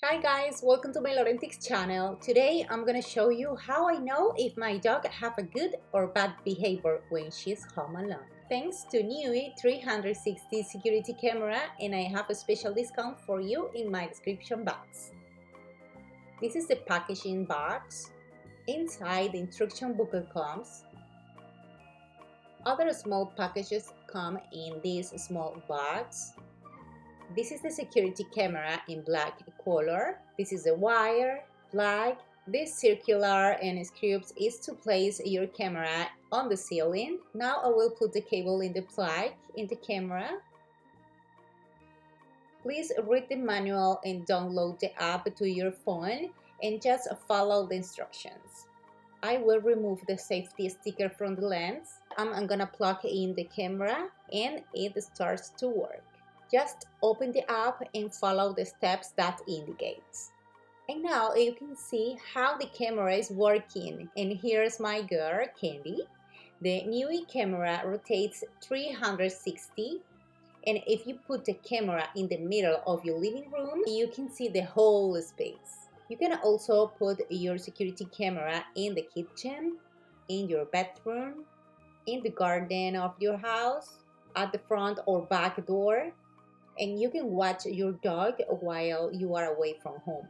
Hi guys, welcome to my LORENTIX channel. Today I'm gonna show you how I know if my dog have a good or bad behavior when she's home alone. Thanks to NOOIE 360 security camera, and I have a special discount for you in my description box. This is the packaging box. Inside the instruction booklet comes. Other small packages come in this small box. This is the security camera in black color. This is the wire, plug. This circular and screws is to place your camera on the ceiling. Now I will put the cable in the plug in the camera. Please read the manual and download the app to your phone and just follow the instructions. I will remove the safety sticker from the lens. I'm gonna plug in the camera and it starts to work. Just open the app and follow the steps that indicates. And now you can see how the camera is working. And here's my girl, Candy. The NOOIE camera rotates 360. And if you put the camera in the middle of your living room, you can see the whole space. You can also put your security camera in the kitchen, in your bedroom, in the garden of your house, at the front or back door, and you can watch your dog while you are away from home.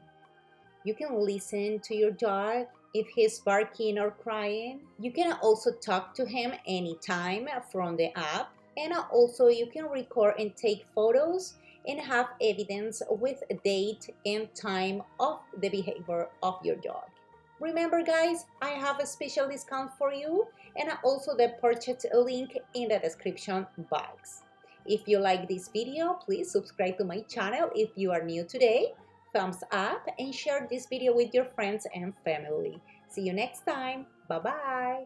You can listen to your dog if he's barking or crying. You can also talk to him anytime from the app, and also you can record and take photos and have evidence with a date and time of the behavior of your dog. Remember guys, I have a special discount for you and also the purchase link in the description box. If you like this video, please subscribe to my channel if you are new today, thumbs up, and share this video with your friends and family. See you next time. Bye bye.